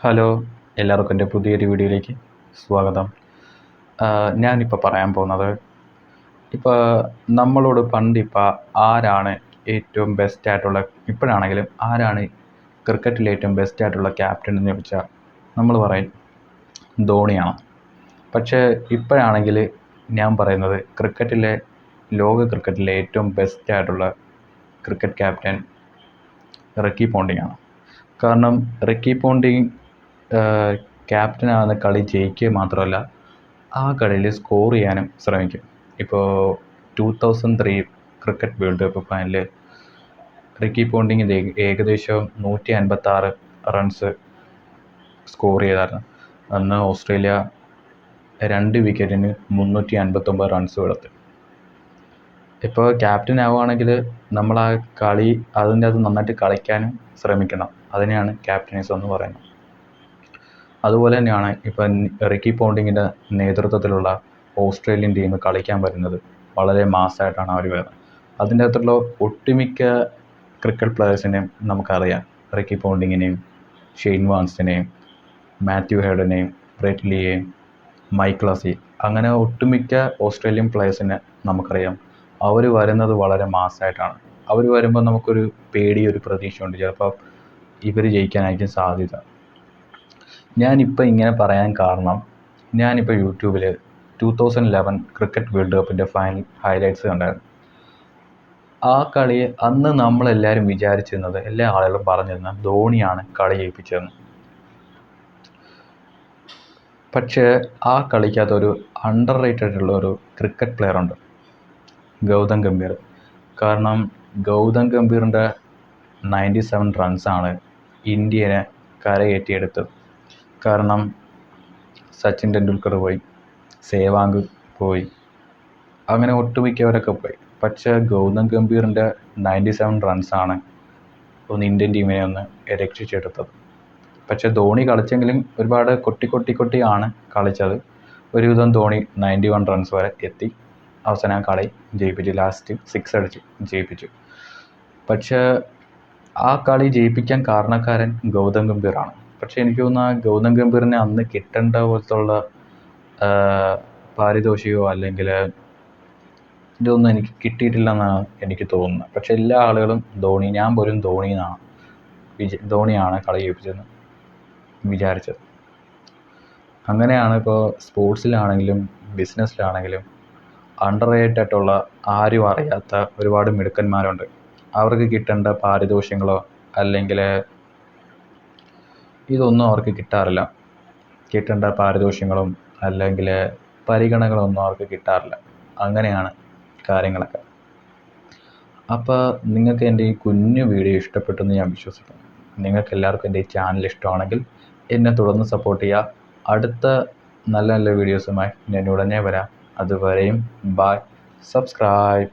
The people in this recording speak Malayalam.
ഹലോ, എല്ലാവർക്കും എൻ്റെ പുതിയൊരു വീഡിയോയിലേക്ക് സ്വാഗതം. ഞാനിപ്പോൾ പറയാൻ പോകുന്നത്, ഇപ്പോൾ നമ്മളോട് പണ്ടിപ്പോൾ ആരാണ് ഏറ്റവും ബെസ്റ്റായിട്ടുള്ള, ഇപ്പോഴാണെങ്കിലും ആരാണ് ക്രിക്കറ്റിൽ ഏറ്റവും ബെസ്റ്റായിട്ടുള്ള ക്യാപ്റ്റൻ എന്ന് ചോദിച്ചാൽ നമ്മൾ പറയും ധോണിയാണ്. പക്ഷേ ഇപ്പോഴാണെങ്കിൽ ഞാൻ പറയുന്നത് ലോക ക്രിക്കറ്റിലെ ഏറ്റവും ബെസ്റ്റായിട്ടുള്ള ക്രിക്കറ്റ് ക്യാപ്റ്റൻ റിക്കി പോണ്ടിങ്ങാണ്. കാരണം റിക്കി പോണ്ടിങ് ക്യാപ്റ്റനാകുന്ന കളി ജയിക്കുക മാത്രമല്ല, ആ കളിയിൽ സ്കോർ ചെയ്യാനും ശ്രമിക്കും. ഇപ്പോൾ 2003 ക്രിക്കറ്റ് വേൾഡ് കപ്പ് ഫൈനലിൽ റിക്കി പോണ്ടിങ് ഏകദേശം 156 റൺസ് സ്കോർ ചെയ്തായിരുന്നു. അന്ന് ഓസ്ട്രേലിയ 2 വിക്കറ്റിന് 359 റൺസ് എടുത്തു. ഇപ്പോൾ ക്യാപ്റ്റൻ ആവുകയാണെങ്കിൽ നമ്മൾ ആ കളി അതിൻ്റെ അത് നന്നായിട്ട് കളിക്കാനും ശ്രമിക്കണം. അതിനെയാണ് ക്യാപ്റ്റനൈസ് എന്ന് പറയുന്നത്. അതുപോലെ തന്നെയാണ് ഇപ്പം റിക്കി പോണ്ടിങ്ങിൻ്റെ നേതൃത്വത്തിലുള്ള ഓസ്ട്രേലിയൻ ടീം കളിക്കാൻ വരുന്നത്. വളരെ മാസ്സായിട്ടാണ് അവർ വരുന്നത്. അതിൻ്റെ അകത്തുള്ള ഒട്ടുമിക്ക ക്രിക്കറ്റ് പ്ലെയേഴ്സിനെയും നമുക്കറിയാം. റിക്കി പോണ്ടിങ്ങിനെയും, ഷെയ്ൻ വാൺസിനെയും, മാത്യു ഹെഡനെയും, ബ്രെറ്റ് ലീയെയും, മൈക്ക് ലസി, അങ്ങനെ ഒട്ടുമിക്ക ഓസ്ട്രേലിയൻ പ്ലെയേഴ്സിനെ നമുക്കറിയാം. അവർ വരുന്നത് വളരെ മാസ്സായിട്ടാണ്. അവർ വരുമ്പോൾ നമുക്കൊരു ഒരു പ്രതീക്ഷയുണ്ട്, ചിലപ്പോൾ ഇവർ ജയിക്കാനായിരിക്കും സാധ്യത. ഞാനിപ്പോൾ ഇങ്ങനെ പറയാൻ കാരണം, ഞാനിപ്പോൾ യൂട്യൂബിൽ 2011 ക്രിക്കറ്റ് വേൾഡ് കപ്പിൻ്റെ ഫൈനൽ ഹൈലൈറ്റ്സ് കണ്ടായിരുന്നു. ആ കളി അന്ന് നമ്മളെല്ലാവരും വിചാരിച്ചിരുന്നത്, എല്ലാ ആളുകളും പറഞ്ഞിരുന്നത് ധോണിയാണ് കളി ജയിപ്പിച്ചതെന്ന്. പക്ഷേ ആ കളിക്കകത്തൊരു അണ്ടർ റേറ്റഡ് ഉള്ള ഒരു ക്രിക്കറ്റ് പ്ലെയർ ഉണ്ട്, ഗൗതം ഗംഭീർ. കാരണം ഗൗതം ഗംഭീറിൻ്റെ 97 റൺസാണ് ഇന്ത്യനെ കരകയറ്റിയെടുത്തത്. കാരണം സച്ചിൻ ടെണ്ടുൽക്കർ പോയി, സേവാഗ് പോയി, അങ്ങനെ ഒട്ടുമിക്കവരൊക്കെ പോയി. പക്ഷേ ഗൗതം ഗംഭീറിൻ്റെ 97 റൺസാണ് ഇന്ത്യൻ ടീമിനെ ഒന്ന് രക്ഷിച്ചെടുത്തത്. പക്ഷേ ധോണി കളിച്ചെങ്കിലും ഒരുപാട് കൊട്ടിയാണ് കളിച്ചത്. ഒരുവിധം ധോണി 91 റൺസ് വരെ എത്തി. അവസാനം കളി ജയിപ്പിച്ചു, ലാസ്റ്റ് 6 അടിച്ച് ജയിപ്പിച്ചു. പക്ഷേ ആ കളി ജയിപ്പിക്കാൻ കാരണക്കാരൻ ഗൗതം ഗംഭീറാണ്. പക്ഷേ എനിക്ക് തോന്നുന്നു ആ ഗൗതം ഗംഭീറിനെ അന്ന് കിട്ടേണ്ട പോലത്തുള്ള പാരിതോഷികമോ അല്ലെങ്കിൽ ഇതൊന്നും എനിക്ക് കിട്ടിയിട്ടില്ലെന്നാണ് എനിക്ക് തോന്നുന്നത്. പക്ഷേ എല്ലാ ആളുകളും ഞാൻ പോലും ധോണിയാണ് കളി ജയിപ്പിച്ചതെന്ന് വിചാരിച്ചത്. അങ്ങനെയാണ് ഇപ്പോൾ സ്പോർട്സിലാണെങ്കിലും ബിസിനസ്സിലാണെങ്കിലും അണ്ടർ റേറ്റഡ് ആയിട്ടുള്ള, ആരും അറിയാത്ത ഒരുപാട് മിടുക്കന്മാരുണ്ട്. അവർക്ക് കിട്ടേണ്ട പാരിതോഷികങ്ങളോ അല്ലെങ്കിൽ ഇതൊന്നും അവർക്ക് കിട്ടാറില്ല. കിട്ടേണ്ട പാരിതോഷികങ്ങളും അല്ലെങ്കിൽ പരിഗണനകളൊന്നും അവർക്ക് കിട്ടാറില്ല. അങ്ങനെയാണ് കാര്യങ്ങളൊക്കെ. അപ്പോൾ നിങ്ങൾക്ക് എൻ്റെ ഈ കുഞ്ഞു വീഡിയോ ഇഷ്ടപ്പെട്ടെന്ന് ഞാൻ വിശ്വസിക്കുന്നു. നിങ്ങൾക്ക് എല്ലാവർക്കും എൻ്റെ ഈ ചാനൽ ഇഷ്ടമാണെങ്കിൽ എന്നെ തുടർന്ന് സപ്പോർട്ട് ചെയ്യുക. അടുത്ത നല്ല നല്ല വീഡിയോസുമായി ഞാൻ ഉടനെ വരാം. അതുവരെയും ബൈ, സബ്സ്ക്രൈബ്.